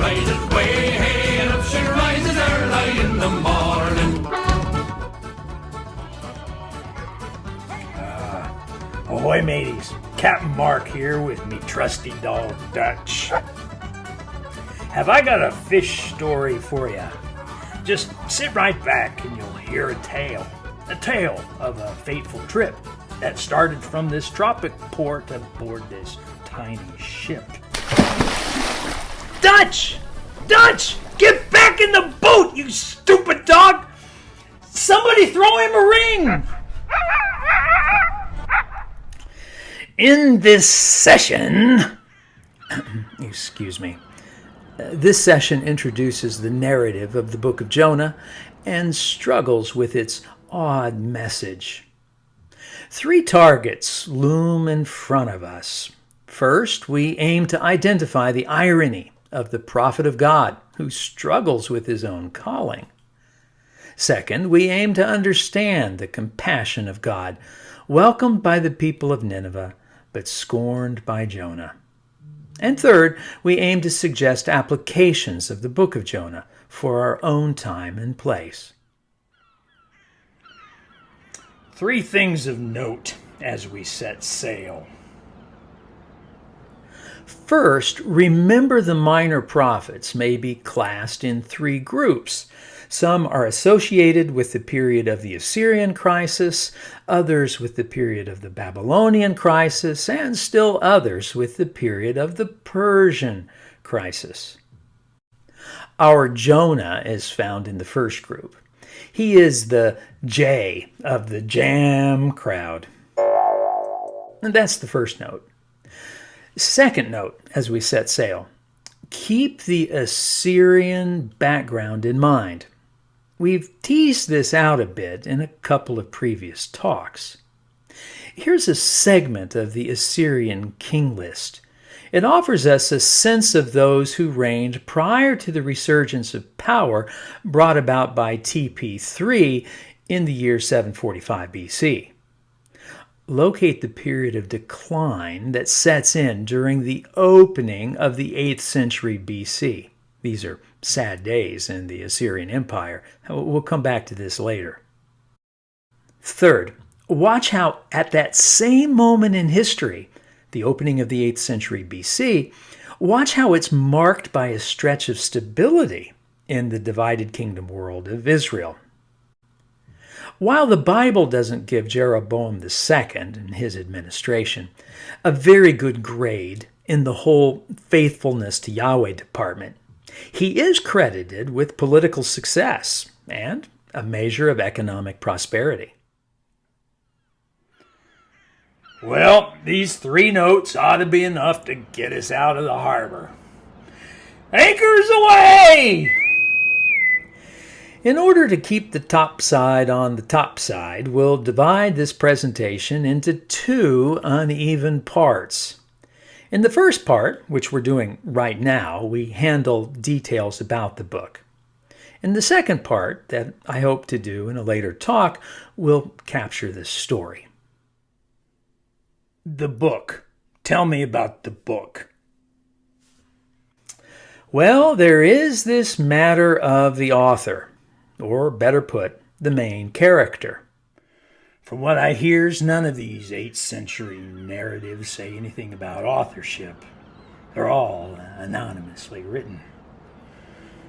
rises way, hey, and up she rises early in the morning. Ahoy, mateys. Captain Mark here with me trusty dog Dutch. Have I got a fish story for you? Just sit right back and you'll hear a tale of a fateful trip that started from this tropic port aboard this tiny ship. Dutch! Dutch! Get back in the boat, you stupid dog! Somebody throw him a ring! In this session, this session introduces the narrative of the book of Jonah and struggles with its odd message. 3 targets loom in front of us. First, we aim to identify the irony of the prophet of God who struggles with his own calling. Second, we aim to understand the compassion of God, welcomed by the people of Nineveh, but scorned by Jonah. And third, we aim to suggest applications of the book of Jonah for our own time and place. 3 things of note as we set sail. First, remember the minor prophets may be classed in 3 groups. Some are associated with the period of the Assyrian crisis, others with the period of the Babylonian crisis, and still others with the period of the Persian crisis. Our Jonah is found in the first group. He is the J of the jam crowd. And that's the first note. Second note as we set sail. Keep the Assyrian background in mind. We've teased this out a bit in a couple of previous talks. Here's a segment of the Assyrian king list. It offers us a sense of those who reigned prior to the resurgence of power brought about by TP3 in the year 745 BC. Locate the period of decline that sets in during the opening of the 8th century BC. These are sad days in the Assyrian Empire. We'll come back to this later. Third, watch how at that same moment in history, the opening of the 8th century BC, watch how it's marked by a stretch of stability in the divided kingdom world of Israel. While the Bible doesn't give Jeroboam II and his administration a very good grade in the whole faithfulness to Yahweh department, he is credited with political success and a measure of economic prosperity. Well, these 3 notes ought to be enough to get us out of the harbor. Anchors aweigh! In order to keep the top side on the top side, we'll divide this presentation into 2 uneven parts. In the first part, which we're doing right now, we handle details about the book. In the second part, that I hope to do in a later talk, we'll capture this story. The book. Tell me about the book. Well, there is this matter of the author, or better put, the main character. From what I hears, none of these 8th century narratives say anything about authorship. They're all anonymously written.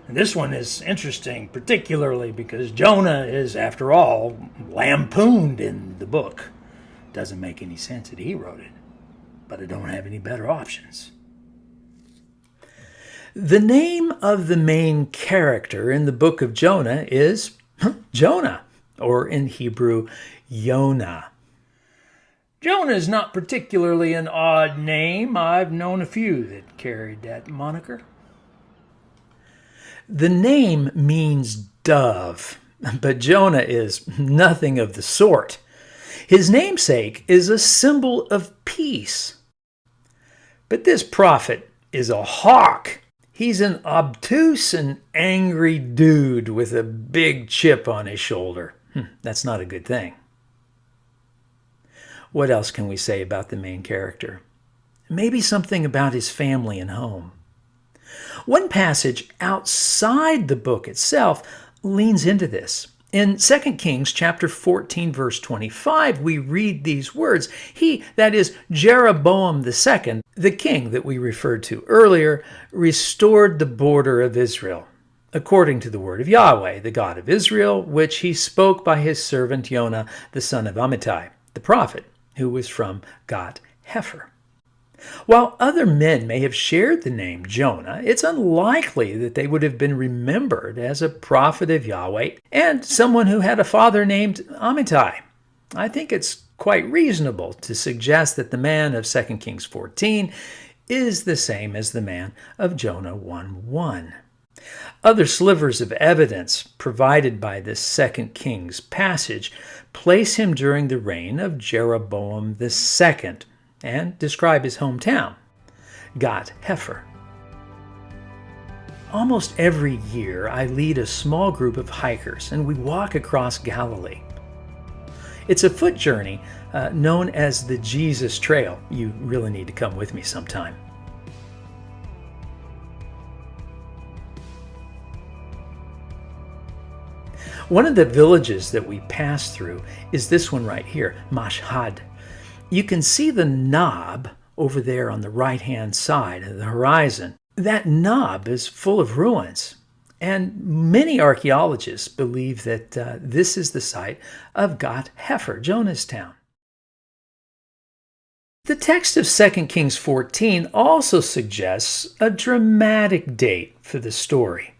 And this one is interesting, particularly because Jonah is, after all, lampooned in the book. Doesn't make any sense that he wrote it, but I don't have any better options. The name of the main character in the book of Jonah is Jonah, or in Hebrew, Yonah. Jonah is not particularly an odd name. I've known a few that carried that moniker. The name means dove, but Jonah is nothing of the sort. His namesake is a symbol of peace. But this prophet is a hawk. He's an obtuse and angry dude with a big chip on his shoulder. That's not a good thing. What else can we say about the main character? Maybe something about his family and home. One passage outside the book itself leans into this. In 2 Kings chapter 14, verse 25, we read these words. He, that is Jeroboam II, the king that we referred to earlier, restored the border of Israel, according to the word of Yahweh, the God of Israel, which he spoke by his servant Jonah, the son of Amittai, the prophet, who was from Gath-hepher. While other men may have shared the name Jonah, it's unlikely that they would have been remembered as a prophet of Yahweh and someone who had a father named Amittai. I think it's quite reasonable to suggest that the man of 2 Kings 14 is the same as the man of Jonah 1:1. Other slivers of evidence provided by this 2 Kings passage place him during the reign of Jeroboam II, and describe his hometown, Gath-hepher. Almost every year, I lead a small group of hikers, and we walk across Galilee. It's a foot journey known as the Jesus Trail. You really need to come with me sometime. One of the villages that we pass through is this one right here, Mashhad. You can see the knob over there on the right-hand side of the horizon. That knob is full of ruins, and many archaeologists believe that this is the site of Gath-hepher, Jonah's town. The text of 2 Kings 14 also suggests a dramatic date for the story.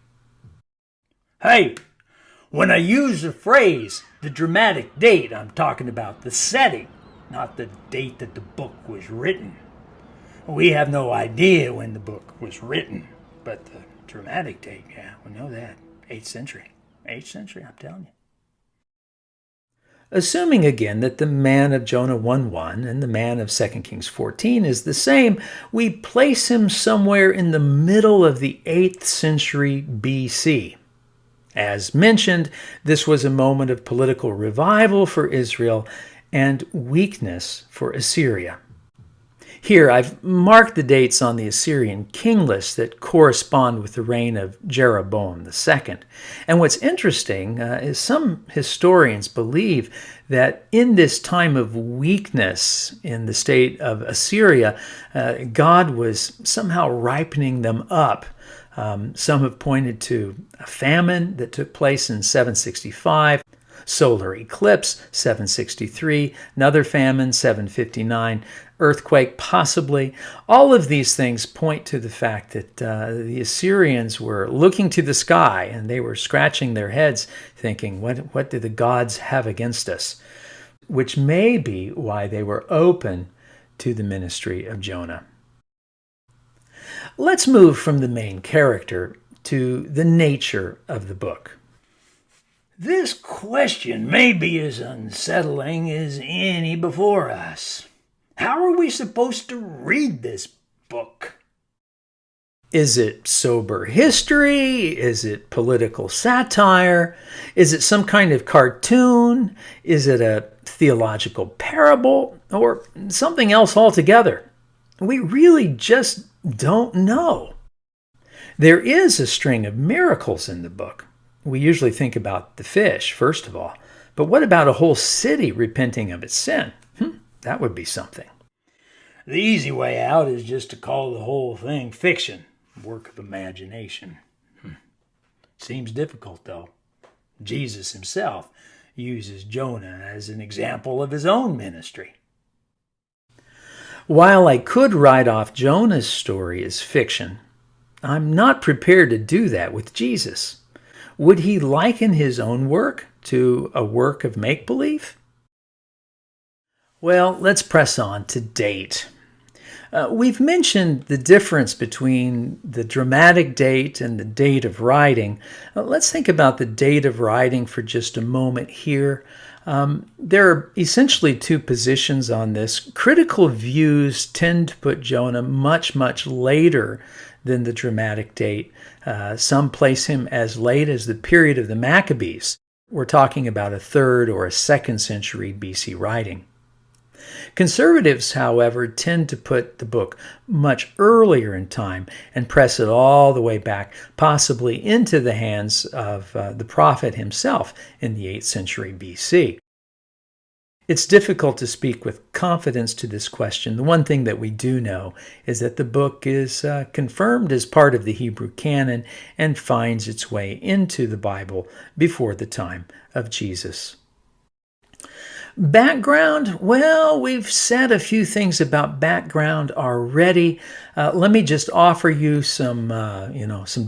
Hey, when I use the phrase, the dramatic date, I'm talking about the setting, not the date that the book was written. We have no idea when the book was written, but the dramatic date, yeah, we know that. 8th century. 8th century, I'm telling you. Assuming again that the man of Jonah 1:1 and the man of 2 Kings 14 is the same, we place him somewhere in the middle of the 8th century BC. As mentioned, this was a moment of political revival for Israel and weakness for Assyria. Here, I've marked the dates on the Assyrian king list that correspond with the reign of Jeroboam II. And what's interesting is some historians believe that in this time of weakness in the state of Assyria, God was somehow ripening them up. Some have pointed to a famine that took place in 765, solar eclipse, 763, another famine, 759, earthquake, possibly. All of these things point to the fact that the Assyrians were looking to the sky and they were scratching their heads thinking, what do the gods have against us? Which may be why they were open to the ministry of Jonah. Let's move from the main character to the nature of the book. This question may be as unsettling as any before us. How are we supposed to read this book? Is it sober history? Is it political satire? Is it some kind of cartoon? Is it a theological parable? Or something else altogether? We really just don't know. There is a string of miracles in the book. We usually think about the fish, first of all. But what about a whole city repenting of its sin? That would be something. The easy way out is just to call the whole thing fiction, work of imagination. Seems difficult, though. Jesus himself uses Jonah as an example of his own ministry. While I could write off Jonah's story as fiction, I'm not prepared to do that with Jesus. Would he liken his own work to a work of make-believe? Well, let's press on to date. We've mentioned the difference between the dramatic date and the date of writing. Let's think about the date of writing for just a moment here. There are essentially two positions on this. Critical views tend to put Jonah much, much later than the dramatic date. Some place him as late as the period of the Maccabees. We're talking about a 3rd or a 2nd century BC writing. Conservatives, however, tend to put the book much earlier in time and press it all the way back, possibly into the hands of the prophet himself in the 8th century BC. It's difficult to speak with confidence to this question. The one thing that we do know is that the book is confirmed as part of the Hebrew canon and finds its way into the Bible before the time of Jesus. Background, well, we've said a few things about background already. Let me just offer you some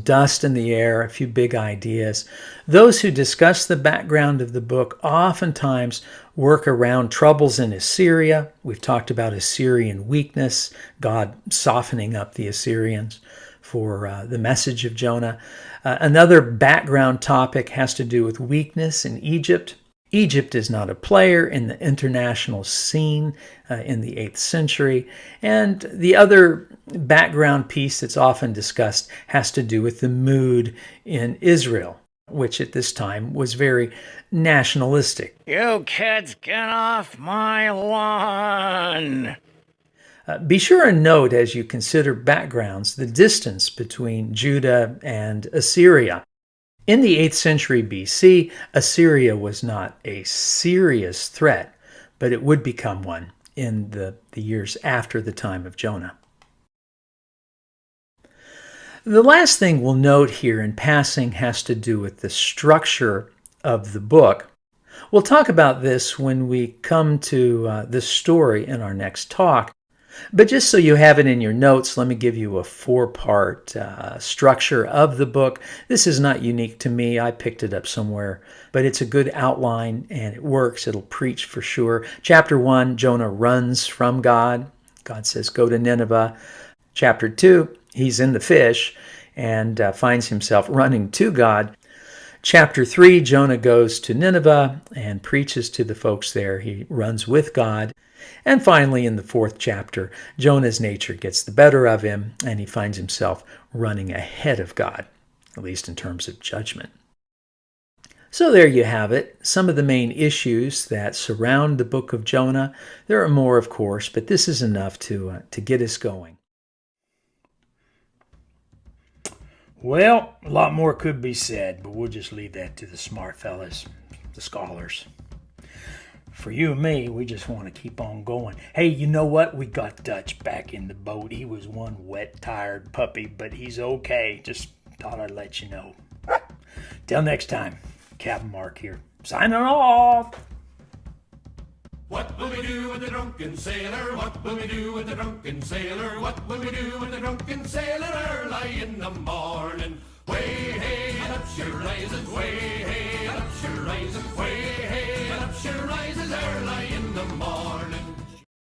dust in the air, a few big ideas. Those who discuss the background of the book oftentimes work around troubles in Assyria. We've talked about Assyrian weakness, God softening up the Assyrians for the message of Jonah. Another background topic has to do with weakness in Egypt. Egypt is not a player in the international scene in the 8th century. And the other background piece that's often discussed has to do with the mood in Israel, which at this time was very nationalistic. You kids, get off my lawn! Be sure and note as you consider backgrounds the distance between Judah and Assyria. In the 8th century BC, Assyria was not a serious threat, but it would become one in the years after the time of Jonah. The last thing we'll note here in passing has to do with the structure of the book. We'll talk about this when we come to the story in our next talk. But just so you have it in your notes, let me give you a 4-part structure of the book. This is not unique to me. I picked it up somewhere, but it's a good outline and it works. It'll preach for sure. Chapter 1, Jonah runs from God. God says, go to Nineveh. Chapter 2, he's in the fish and finds himself running to God. Chapter 3, Jonah goes to Nineveh and preaches to the folks there. He runs with God. And finally, in the 4th chapter, Jonah's nature gets the better of him, and he finds himself running ahead of God, at least in terms of judgment. So there you have it, some of the main issues that surround the book of Jonah. There are more, of course, but this is enough to get us going. Well, a lot more could be said, but we'll just leave that to the smart fellas, the scholars. For you and me, we just want to keep on going. Hey, you know what? We got Dutch back in the boat. He was one wet, tired puppy, but he's okay. Just thought I'd let you know. Till next time, Captain Mark here, signing off. What will we do with the drunken sailor? What will we do with the drunken sailor? What will we do with the drunken sailor early in the morning?